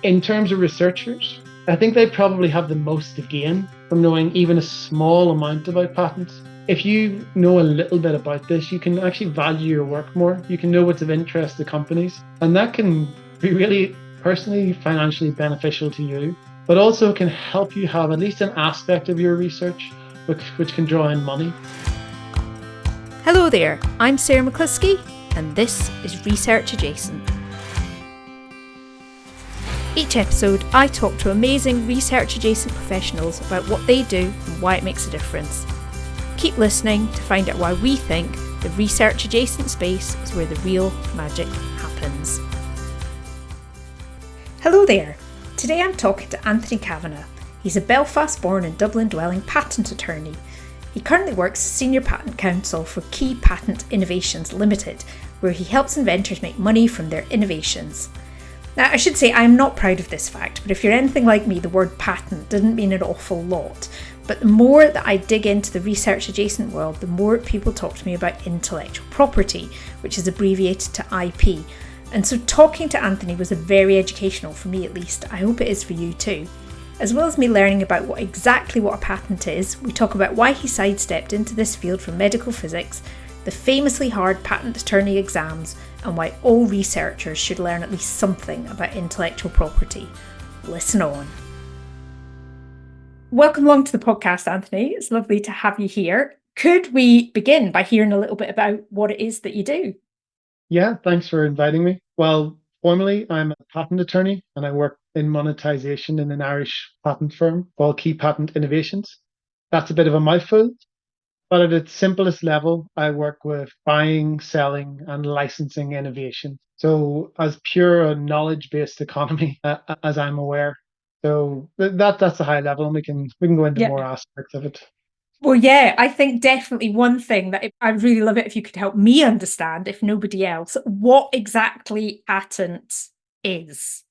In terms of researchers, I think they probably have the most to gain from knowing even a small amount about patents. If you know a little bit about this, you can actually value your work more. You can know what's of interest to companies, and that can be really personally, financially beneficial to you, but also can help you have at least an aspect of your research which can draw in money. Hello there, I'm Sarah McCluskey, and this is Research Adjacent. Each episode, I talk to amazing research-adjacent professionals about what they do and why it makes a difference. Keep listening to find out why we think the research-adjacent space is where the real magic happens. Hello there. Today I'm talking to Anthony Kavanagh. He's a Belfast-born and Dublin-dwelling patent attorney. He currently works as Senior Patent Counsel for Key Patent Innovations Limited, where he helps inventors make money from their innovations. Now, I should say I'm not proud of this fact, but if you're anything like me, the word patent didn't mean an awful lot. But the more that I dig into the research adjacent world, the more people talk to me about intellectual property, which is abbreviated to IP. And so talking to Anthony was very educational for me at least. I hope it is for you too. As well as me learning about what a patent is, we talk about why he sidestepped into this field from medical physics, the famously hard patent attorney exams, and why all researchers should learn at least something about intellectual property. Listen on. Welcome along to the podcast, Anthony. It's lovely to have you here. Could we begin by hearing a little bit about what it is that you do? Yeah, thanks for inviting me. Well, formally, I'm a patent attorney and I work in monetization in an Irish patent firm called Key Patent Innovations. That's a bit of a mouthful, but at its simplest level, I work with buying, selling, and licensing innovation. So as pure a knowledge-based economy as I'm aware. So that's a high level, and we can go into more aspects of it. Well, yeah, I think definitely one thing that I'd really love it if you could help me understand, if nobody else, what exactly patent is.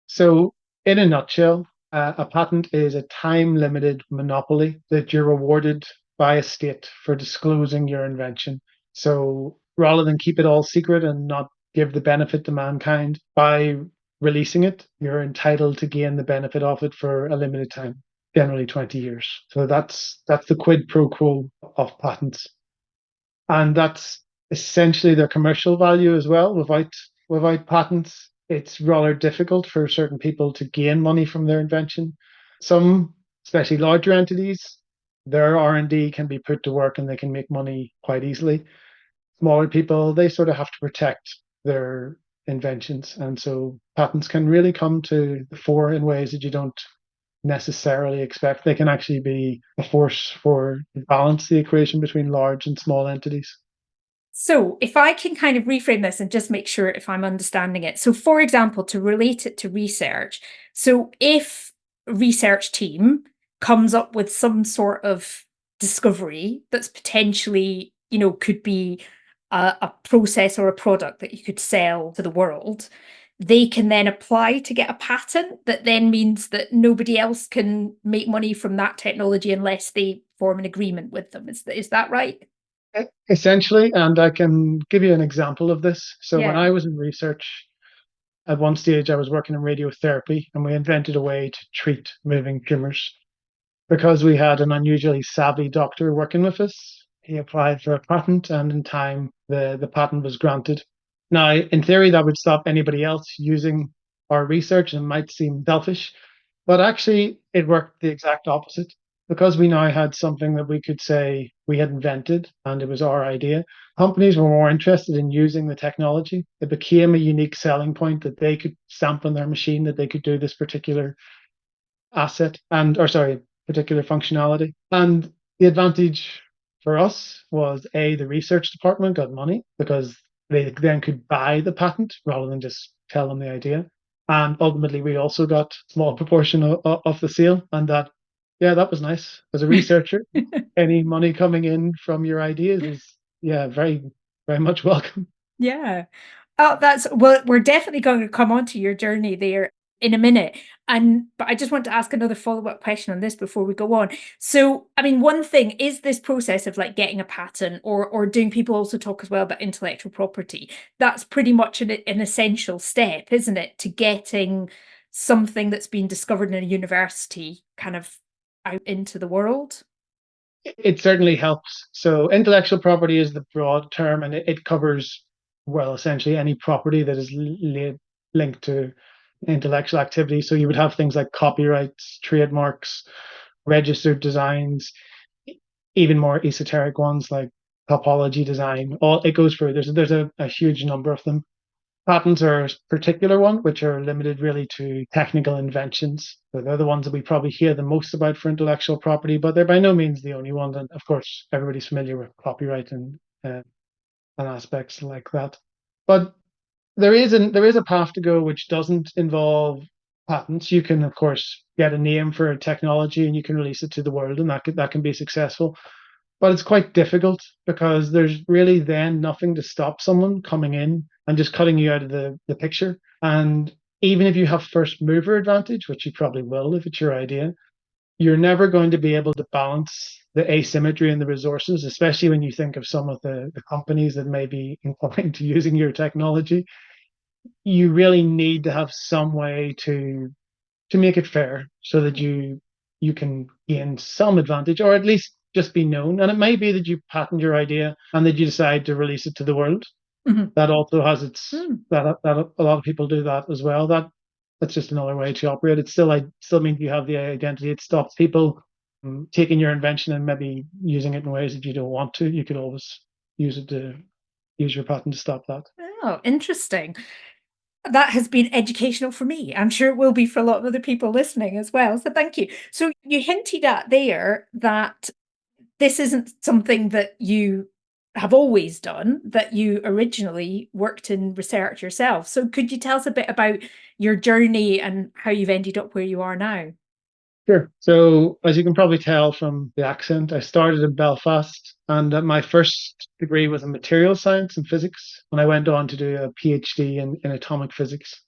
So in a nutshell, a patent is a time-limited monopoly that you're rewarded by a state for disclosing your invention. So rather than keep it all secret and not give the benefit to mankind, by releasing it, you're entitled to gain the benefit of it for a limited time, generally 20 years. So that's the quid pro quo of patents. And that's essentially their commercial value as well. Without patents, it's rather difficult for certain people to gain money from their invention. Some, especially larger entities, their R&D can be put to work and they can make money quite easily. Smaller people, they sort of have to protect their inventions. And so patents can really come to the fore in ways that you don't necessarily expect. They can actually be a force for balance the equation between large and small entities. So if I can kind of reframe this and just make sure if I'm understanding it. So for example, to relate it to research. So if a research team comes up with some sort of discovery that's potentially, could be a process or a product that you could sell to the world, they can then apply to get a patent that then means that nobody else can make money from that technology unless they form an agreement with them. Is that right? Essentially, and I can give you an example of this. So when I was in research, at one stage I was working in radiotherapy and we invented a way to treat moving tumors. Because we had an unusually savvy doctor working with us, he applied for a patent and in time the patent was granted. Now, in theory, that would stop anybody else using our research and might seem selfish, but actually it worked the exact opposite. Because we now had something that we could say we had invented and it was our idea, companies were more interested in using the technology. It became a unique selling point that they could stamp on their machine that they could do this particular particular functionality. And the advantage for us was the research department got money because they then could buy the patent rather than just tell them the idea. And ultimately, we also got a small proportion of the sale. And that was nice. As a researcher, any money coming in from your ideas is, very, very much welcome. Yeah. Oh, we're definitely going to come on to your journey there in a minute. But I just want to ask another follow-up question on this before we go on. So, I mean, one thing is this process of like getting a patent or doing people also talk as well about intellectual property. That's pretty much an essential step, isn't it, to getting something that's been discovered in a university kind of out into the world? It certainly helps. So intellectual property is the broad term, and it covers, well, essentially any property that is linked to intellectual activity. So you would have things like copyrights, trademarks, registered designs, even more esoteric ones like topology design. All it goes through. There's a huge number of them. Patents are a particular one, which are limited really to technical inventions. So they're the ones that we probably hear the most about for intellectual property, but they're by no means the only one. And of course, everybody's familiar with copyright and aspects like that. But there is a path to go which doesn't involve patents. You can, of course, get a name for a technology and you can release it to the world, and that can be successful. But it's quite difficult because there's really then nothing to stop someone coming in and just cutting you out of the picture. And even if you have first mover advantage, which you probably will if it's your idea, you're never going to be able to balance the asymmetry in the resources, especially when you think of some of the companies that may be inclined to using your technology. You really need to have some way to make it fair so that you can gain some advantage or at least just be known. And it may be that you patent your idea and that you decide to release it to the world. Mhm. That also has its Mm. that a lot of people do that as well. That's just another way to operate. It still means you have the identity. It stops people taking your invention and maybe using it in ways that you don't want to. You could always use it to use your patent to stop that. Oh, interesting. That has been educational for me. I'm sure it will be for a lot of other people listening as well. So thank you. So you hinted at there that this isn't something that you have always done, that you originally worked in research yourself. So could you tell us a bit about your journey and how you've ended up where you are now? Sure. So, as you can probably tell from the accent, I started in Belfast, and my first degree was in material science and physics, and I went on to do a PhD in atomic physics.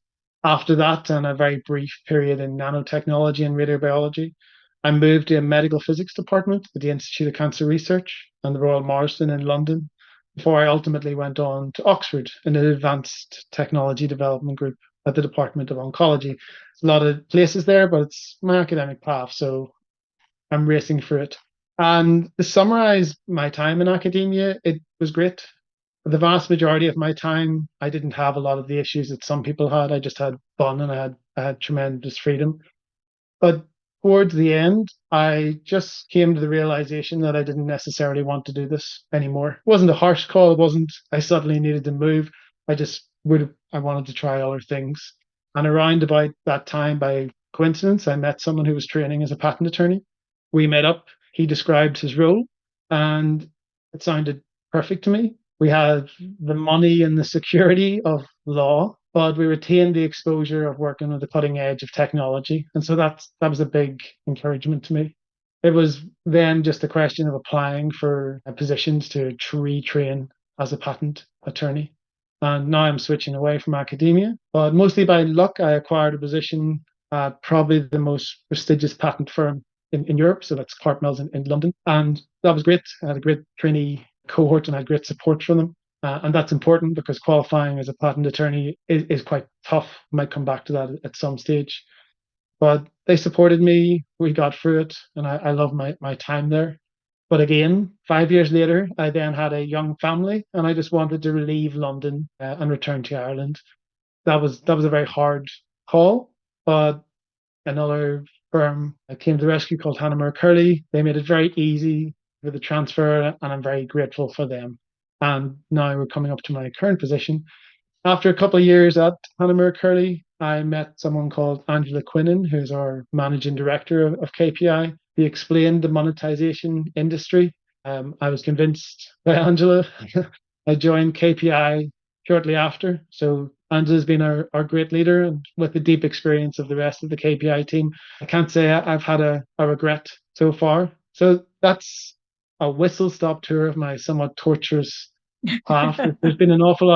After that, and a very brief period in nanotechnology and radiobiology, I moved to a medical physics department at the Institute of Cancer Research and the Royal Marsden in London, before I ultimately went on to Oxford in an advanced technology development group at the Department of Oncology. A lot of places there, but it's my academic path, so I'm racing for it. And to summarize my time in academia, it was great. For the vast majority of my time, I didn't have a lot of the issues that some people had. I just had fun and I had tremendous freedom. But towards the end, I just came to the realization that I didn't necessarily want to do this anymore. It wasn't a harsh call. It wasn't, I suddenly needed to move. I wanted to try other things. And around about that time, by coincidence, I met someone who was training as a patent attorney. We met up. He described his role, and it sounded perfect to me. We had the money and the security of law, but we retained the exposure of working at the cutting edge of technology. And so that was a big encouragement to me. It was then just a question of applying for positions to retrain as a patent attorney. And now I'm switching away from academia, but mostly by luck, I acquired a position at probably the most prestigious patent firm in Europe. So that's Cartmels in London. And that was great. I had a great trainee cohort and I had great support from them. And that's important because qualifying as a patent attorney is quite tough. Might come back to that at some stage. But they supported me. We got through it. And I love my time there. But again, 5 years later, I then had a young family and I just wanted to leave London and return to Ireland. That was a very hard call, but another firm came to the rescue called Hannah Curley. They made it very easy for the transfer, and I'm very grateful for them. And now we're coming up to my current position. After a couple of years at Hannah Curley, I met someone called Angela Quinnan, who's our managing director of KPI. He explained the monetization industry. I was convinced by Angela. I joined KPI shortly after. So Angela's been our great leader, and with the deep experience of the rest of the KPI team, I can't say I've had a regret so far. So that's a whistle stop tour of my somewhat torturous path. There's been an awful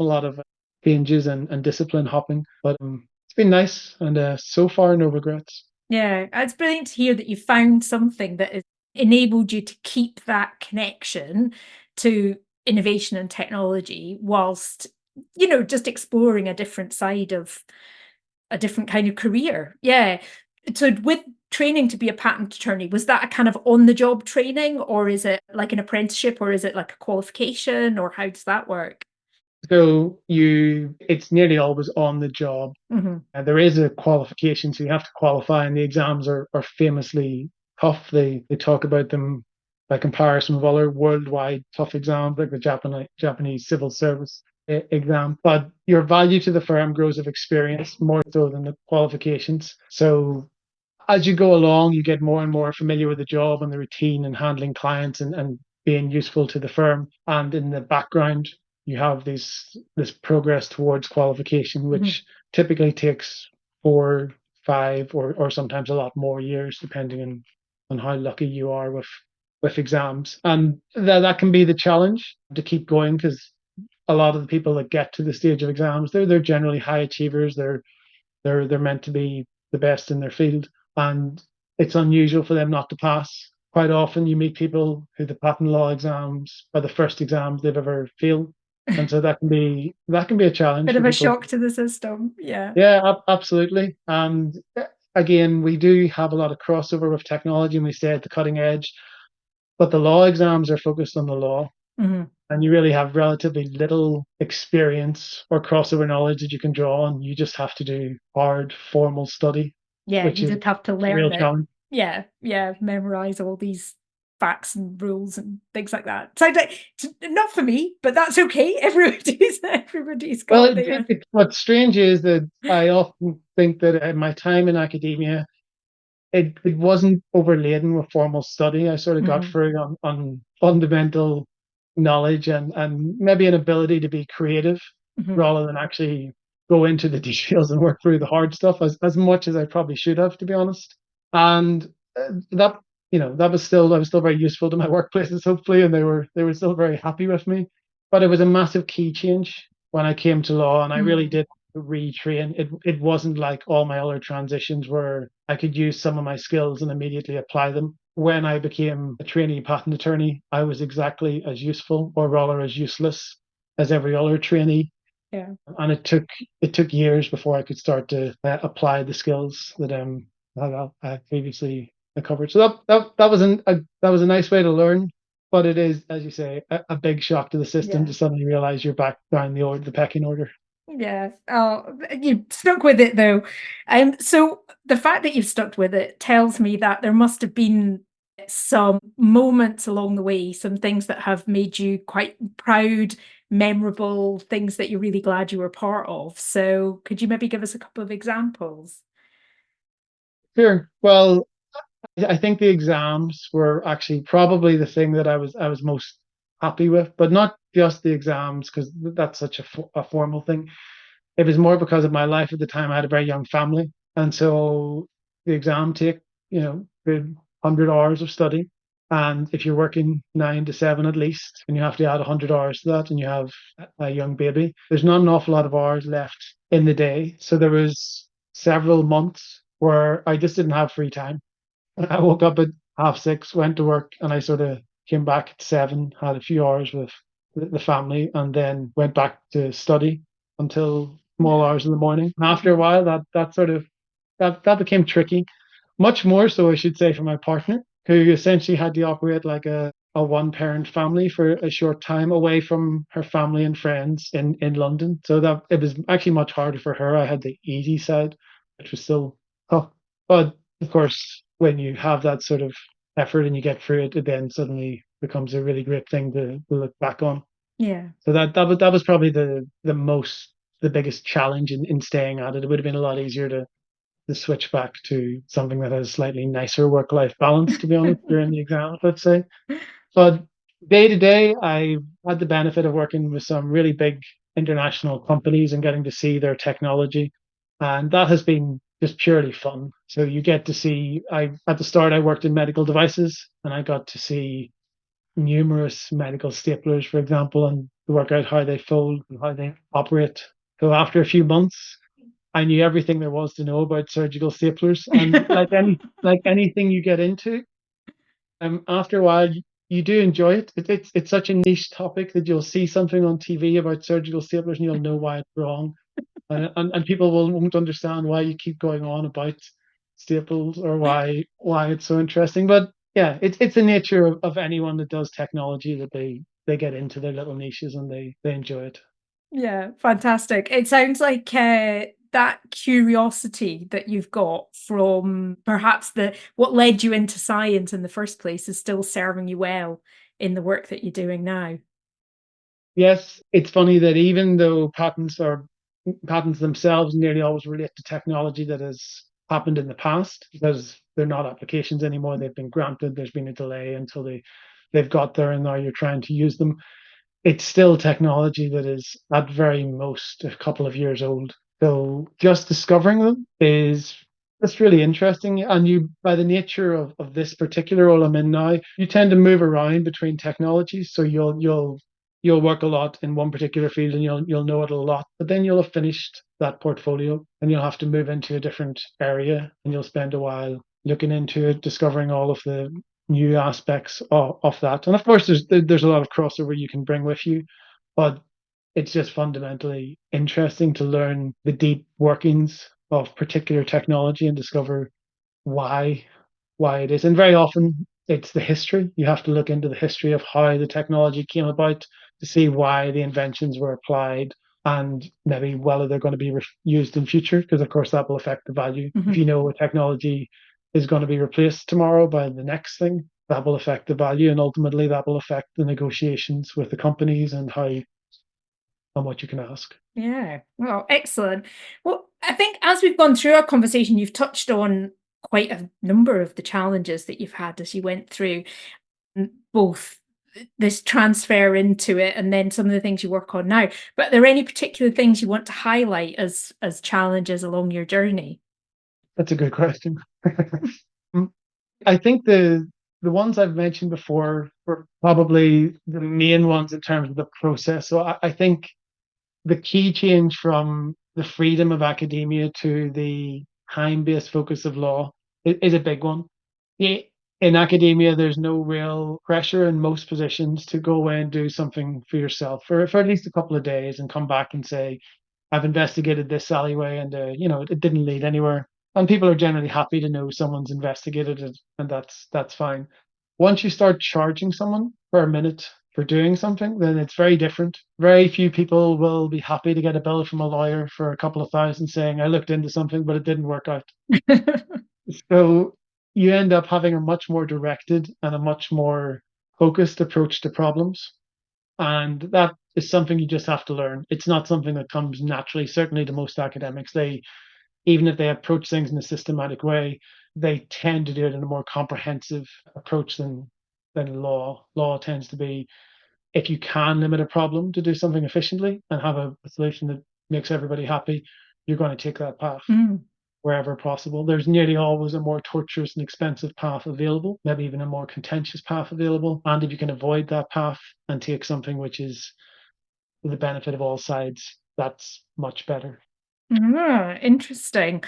lot of changes and discipline hopping, but it's been nice, and so far no regrets. Yeah, it's brilliant to hear that you found something that has enabled you to keep that connection to innovation and technology whilst, just exploring a different side a different kind of career. Yeah. So with training to be a patent attorney, was that a kind of on the job training, or is it like an apprenticeship, or is it like a qualification, or how does that work? So it's nearly always on the job. Hmm. There is a qualification, so you have to qualify, and the exams are famously tough. They talk about them by comparison with other worldwide tough exams like the Japanese civil service exam. But your value to the firm grows of experience more so than the qualifications. So as you go along, you get more and more familiar with the job and the routine and handling clients and being useful to the firm. And in the background, you have this progress towards qualification, Hmm. which typically takes 4, 5, or sometimes a lot more years, depending on how lucky you are with exams. And that can be the challenge to keep going because a lot of the people that get to the stage of exams, they're generally high achievers. They're meant to be the best in their field, and it's unusual for them not to pass. Quite often, you meet people who the patent law exams are the first exams they've ever failed, and so that can be a challenge Bit for of a people. shock to the system. Yeah. Yeah, absolutely. And again, we do have a lot of crossover with technology, and we stay at the cutting edge. But the law exams are focused on the law, Hmm. and you really have relatively little experience or crossover knowledge that you can draw on. You just have to do hard formal study, Yeah, which you is just have to a real learn it. challenge. Yeah, yeah, memorize all these facts and rules and things like that. So not for me, but that's okay. Everybody's Well, got their. what's strange is that I often think that at my time in academia, it wasn't overladen with formal study. I sort of got Mhm, through on fundamental knowledge and maybe an ability to be creative mhm. rather than actually go into the details and work through the hard stuff as much as I probably should have, to be honest. And that that was still very useful to my workplaces, hopefully, and they were still very happy with me. But it was a massive key change when I came to law, and I really Mm. did retrain. It wasn't like all my other transitions where I could use some of my skills and immediately apply them. When I became a trainee patent attorney, I was exactly as useful, or rather as useless, as every other trainee. Yeah. And it took years before I could start to apply the skills that I previously covered. So that was a nice way to learn, but it is, as you say, a big shock to the system to Yeah. suddenly realize you're back down the pecking order. Yeah. Oh, you stuck with it though. So the fact that you've stuck with it tells me that there must have been some moments along the way, some things that have made you quite proud, memorable, things that you're really glad you were part of. So could you maybe give us a couple of examples? Sure. Well, I think the exams were actually probably the thing that I was most happy with, but not just the exams because that's such a formal thing. It was more because of my life at the time. I had a very young family, and so the exam take good 100 hours of study, and if you're working 9 to 7 at least, and you have to add 100 hours to that, and you have a young baby, there's not an awful lot of hours left in the day. So there was several months where I just didn't have free time. I woke up at 6:30, went to work, and I sort of came back at 7, had a few hours with the family, and then went back to study until small Yeah. hours in the morning. And after a Mhm. while, that became tricky, much more so, I should say, for my partner, who essentially had to operate like a one-parent family for a short time away from her family and friends in London. So that it was actually much harder for her. I had the easy side, which was still tough. But of course, when you have that sort of effort and you get through it, it then suddenly becomes a really great thing to look back on. Yeah. So that was probably the biggest challenge in staying at it. It would have been a lot easier to switch back to something that has slightly nicer work-life balance, to be honest, during the exam, let's say. But day to day, I had the benefit of working with some really big international companies and getting to see their technology. And that has been just purely fun. So you get to see, at the start, I worked in medical devices and I got to see numerous medical staplers, for example, and to work out how they fold and how they operate. So after a few months, I knew everything there was to know about surgical staplers. And like anything you get into, after a while, you do enjoy it. It's such a niche topic that you'll see something on TV about surgical staplers and you'll know why it's wrong. And people won't understand why you keep going on about staples or why it's so interesting. But yeah, it's the nature of anyone that does technology that they get into their little niches and they enjoy it. Yeah, fantastic. It sounds like that curiosity that you've got from perhaps the what led you into science in the first place is still serving you well in the work that you're doing now. Yes, it's funny that even though patents themselves nearly always relate to technology that has happened in the past because they're not applications anymore. They've been granted. There's been a delay until they've got there, and now you're trying to use them. It's still technology that is at very most a couple of years old. So just discovering them is that's really interesting. And you, by the nature of this particular role I'm in now, you tend to move around between technologies. So you'll work a lot in one particular field and you'll know it a lot, but then you'll have finished that portfolio and you'll have to move into a different area and you'll spend a while looking into it, discovering all of the new aspects of that. And of course, there's a lot of crossover you can bring with you, but it's just fundamentally interesting to learn the deep workings of particular technology and discover why why it is. And very often it's the history. You have to look into the history of how the technology came about to see why the inventions were applied and maybe whether they're going to be used in future, because of course that will affect the value. If Mhm. you know a technology is going to be replaced tomorrow by the next thing, that will affect the value and ultimately that will affect the negotiations with the companies and how much you can ask. Yeah. Well, excellent. Well, I think as we've gone through our conversation, you've touched on quite a number of the challenges that you've had as you went through both this transfer into it and then some of the things you work on now. But are there any particular things you want to highlight as challenges along your journey? That's a good question. I think the ones I've mentioned before were probably the main ones in terms of the process. So I think the key change from the freedom of academia to the time-based focus of law is a big one. I- In academia, there's no real pressure in most positions to go away and do something for yourself for at least a couple of days and come back and say, I've investigated this alleyway and it didn't lead anywhere. And people are generally happy to know someone's investigated it, and that's fine. Once you start charging someone per minute for doing something, then it's very different. Very few people will be happy to get a bill from a lawyer for a couple of thousand saying, I looked into something, but it didn't work out. So you end up having a much more directed and a much more focused approach to problems. And that is something you just have to learn. It's not something that comes naturally, certainly to most academics. Even if they approach things in a systematic way, they tend to do it in a more comprehensive approach than law. Law tends to be if you can limit a problem to do something efficiently and have a solution that makes everybody happy, you're going to take that path Mm. wherever possible. There's nearly always a more torturous and expensive path available, maybe even a more contentious path available. And if you can avoid that path and take something which is for the benefit of all sides, that's much better. Ah, interesting.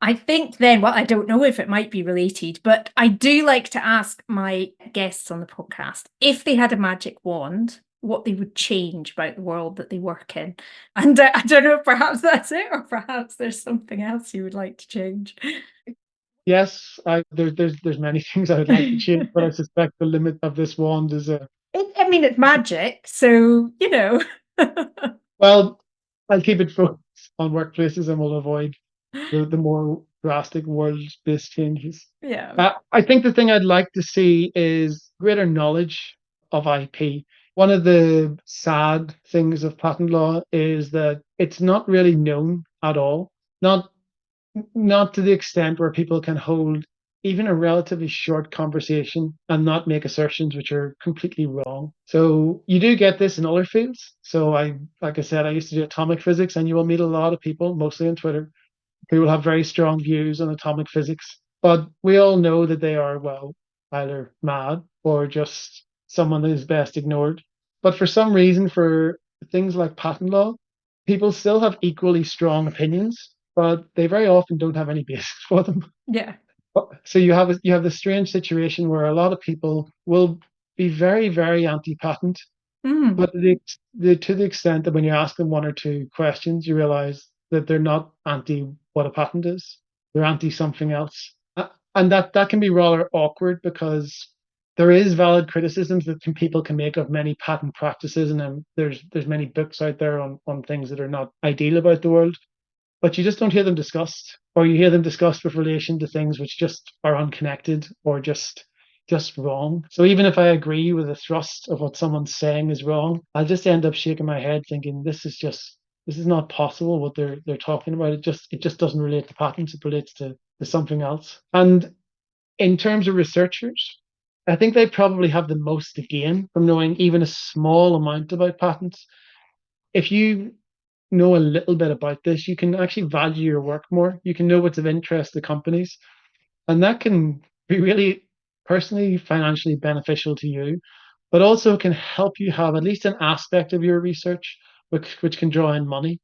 I think then, well, I don't know if it might be related, but I do like to ask my guests on the podcast if they had a magic wand, what they would change about the world that they work in. And I don't know if perhaps that's it, or perhaps there's something else you would like to change. Yes, there's many things I would like to change, but I suspect the limit of this wand is a I mean, it's magic, so you know. well, I'll keep it focused on workplaces and we'll avoid the more drastic world-based changes. Yeah. I think the thing I'd like to see is greater knowledge of IP. One of the sad things of patent law is that it's not really known at all. Not not to the extent where people can hold even a relatively short conversation and not make assertions which are completely wrong. So you do get this in other fields. So like I said, I used to do atomic physics, and you will meet a lot of people, mostly on Twitter, who will have very strong views on atomic physics. But we all know that they are, well, either mad or just someone that is best ignored. But for some reason, for things like patent law, people still have equally strong opinions, but they very often don't have any basis for them. Yeah. So you have this strange situation where a lot of people will be very, very anti-patent, Mm. But to the extent that when you ask them one or two questions, you realize that they're not anti what a patent is. They're anti something else. And that can be rather awkward because there is valid criticisms that people can make of many patent practices, and then there's many books out there on things that are not ideal about the world, but you just don't hear them discussed, or you hear them discussed with relation to things which just are unconnected or just wrong. So even if I agree with the thrust of what someone's saying is wrong, I'll just end up shaking my head thinking this is not possible what they're talking about. It just doesn't relate to patents, it relates to something else. And in terms of researchers, I think they probably have the most to gain from knowing even a small amount about patents. If you know a little bit about this, you can actually value your work more. You can know what's of interest to companies, and that can be really personally, financially beneficial to you, but also can help you have at least an aspect of your research which can draw in money.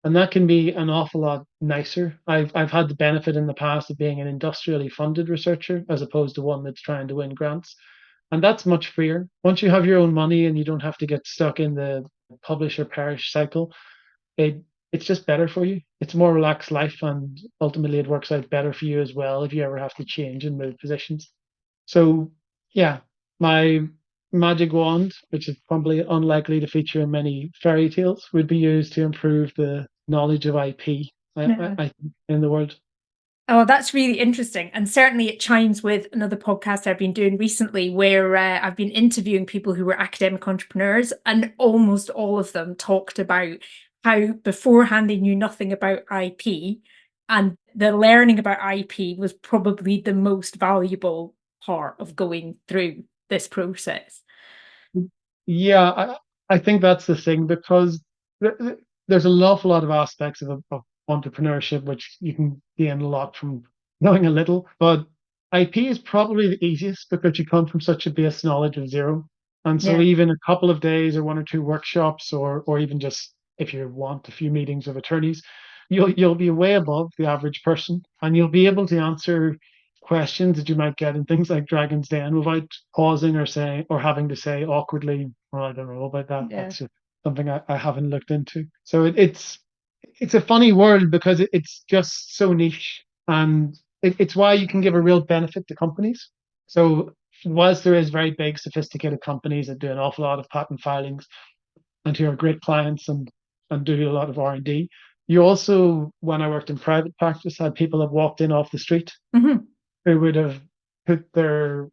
And that can be an awful lot nicer. I've had the benefit in the past of being an industrially funded researcher as opposed to one that's trying to win grants. And that's much freer. Once you have your own money and you don't have to get stuck in the publish or perish cycle, it it's just better for you. It's a more relaxed life, and ultimately it works out better for you as well if you ever have to change and move positions. So yeah, my magic wand, which is probably unlikely to feature in many fairy tales, would be used to improve the knowledge of IP Yeah. I think in the world. Oh, that's really interesting. And certainly it chimes with another podcast I've been doing recently where I've been interviewing people who were academic entrepreneurs, and almost all of them talked about how beforehand they knew nothing about IP, and the learning about IP was probably the most valuable part of going through this process. Yeah, I think that's the thing because there's an awful lot of aspects of entrepreneurship which you can gain a lot from knowing a little, but IP is probably the easiest because you come from such a base knowledge of zero. And so Yeah, even a couple of days or one or two workshops or even just if you want a few meetings of attorneys, you'll be way above the average person and you'll be able to answer questions that you might get in things like Dragon's Den without pausing or saying or having to say awkwardly, well, I don't know about that. yeah. That's just something I haven't looked into. So it's a funny world because it's just so niche, and it's why you can give a real benefit to companies. So whilst there is very big, sophisticated companies that do an awful lot of patent filings and who are great clients and do a lot of R&D, you also, when I worked in private practice, had people that walked in off the street Hmm. who would have put their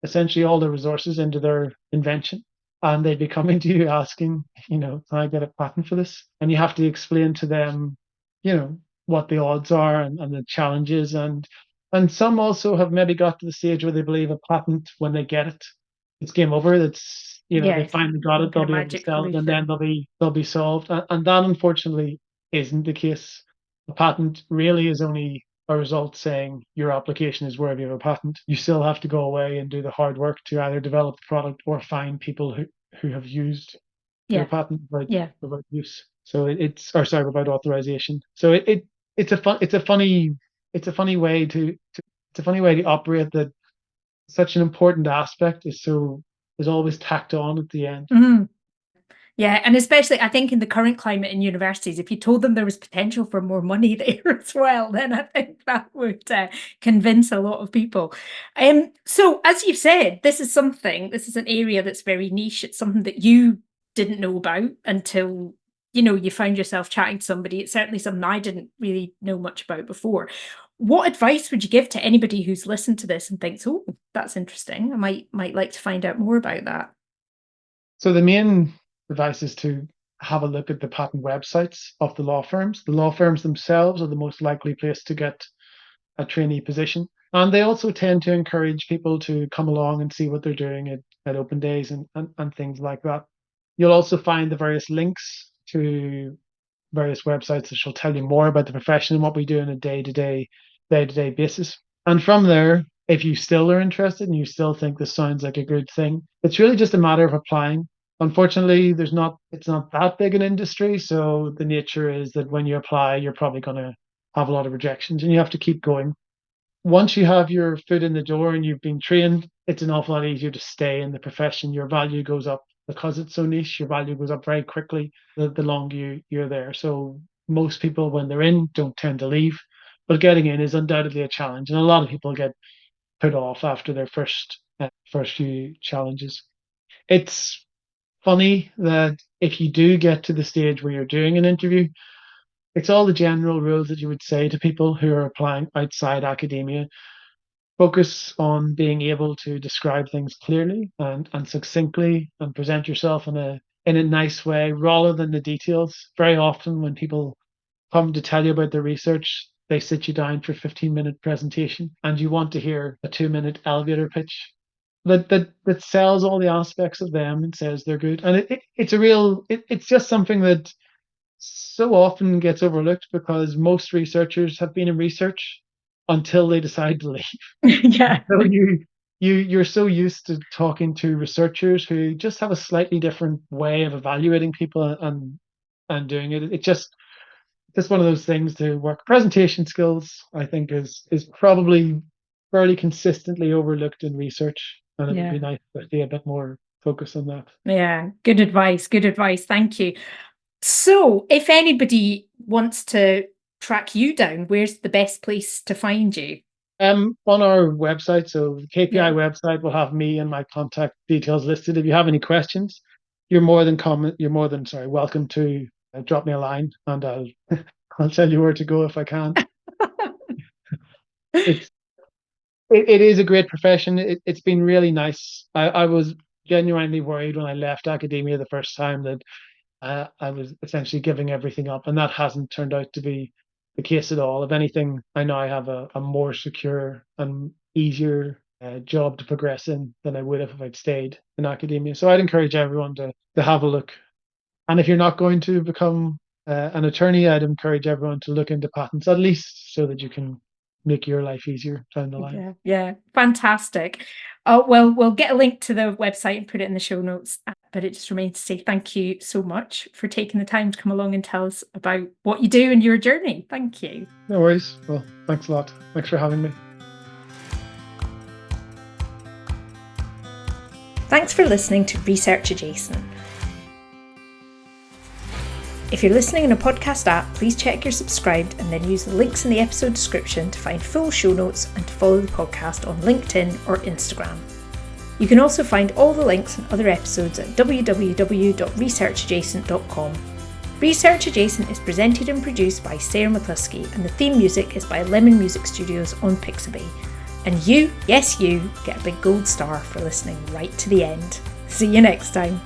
essentially all their resources into their invention. And they'd be coming to you asking, can I get a patent for this? And you have to explain to them, what the odds are and the challenges. And some also have maybe got to the stage where they believe a patent when they get it, it's game over. That's they Yes, finally got some it, kind they'll of be able to magic sell it, and then solution. they'll be solved. And that unfortunately isn't the case. A patent really is only a result saying your application is worthy of a patent. You still have to go away and do the hard work to either develop the product or find people who have used your Yeah, patent yeah. without use. So it's or sorry, without authorization. So it's a funny way it's a funny way to operate that such an important aspect is always tacked on at the end. Mhm. Yeah, and especially I think in the current climate in universities, if you told them there was potential for more money there as well, then I think that would convince a lot of people. So as you've said, this is an area that's very niche. It's something that you didn't know about until, you found yourself chatting to somebody. It's certainly something I didn't really know much about before. What advice would you give to anybody who's listened to this and thinks, "Oh, that's interesting. I might like to find out more about that." So the main advice is to have a look at the patent websites of the law firms. The law firms themselves are the most likely place to get a trainee position. And they also tend to encourage people to come along and see what they're doing at open days and things like that. You'll also find the various links to various websites that shall tell you more about the profession and what we do on a day-to-day basis. And from there, if you still are interested and you still think this sounds like a good thing, it's really just a matter of applying. Unfortunately, it's not that big an industry, so the nature is that when you apply, you're probably going to have a lot of rejections and you have to keep going. Once you have your foot in the door and you've been trained, it's an awful lot easier to stay in the profession. Your value goes up because it's so niche, your value goes up very quickly the longer you're there. So most people, when they're in, don't tend to leave, but getting in is undoubtedly a challenge, and a lot of people get put off after their first few challenges. It's funny that if you do get to the stage where you're doing an interview, it's all the general rules that you would say to people who are applying outside academia. Focus on being able to describe things clearly and succinctly and present yourself in a nice way rather than the details. Very often when people come to tell you about their research, they sit you down for a 15-minute presentation and you want to hear a 2-minute elevator pitch that sells all the aspects of them and says they're good. And it's just something that so often gets overlooked because most researchers have been in research until they decide to leave. Yeah. So you're so used to talking to researchers who just have a slightly different way of evaluating people and doing it. It's just one of those things to work. Presentation skills, I think, is probably fairly consistently overlooked in research, and it would be Yeah. nice to see a bit more focus on that. Yeah. Good advice. Good advice. Thank you. So if anybody wants to track you down, where's the best place to find you? On our website, so the KPI Yeah. website will have me and my contact details listed. If you have any questions, you're more than welcome to drop me a line, and I'll tell you where to go if I can. It's it is a great profession. It's been really nice. I was genuinely worried when I left academia the first time that I was essentially giving everything up, and that hasn't turned out to be the case at all. If anything, I know I have a more secure and easier job to progress in than I would have if I'd stayed in academia. So I'd encourage everyone to have a look. And if you're not going to become an attorney, I'd encourage everyone to look into patents, at least so that you can make your life easier down the line. Yeah, yeah, fantastic. Oh, well, we'll get a link to the website and put it in the show notes. But it just remains to say thank you so much for taking the time to come along and tell us about what you do and your journey. Thank you. No worries. Well, thanks a lot. Thanks for having me. Thanks for listening to Research Adjacent. If you're listening in a podcast app, please check you're subscribed and then use the links in the episode description to find full show notes and to follow the podcast on LinkedIn or Instagram. You can also find all the links and other episodes at www.researchadjacent.com. Research Adjacent is presented and produced by Sarah McCluskey, and the theme music is by Lemon Music Studios on Pixabay. And you, yes you, get a big gold star for listening right to the end. See you next time.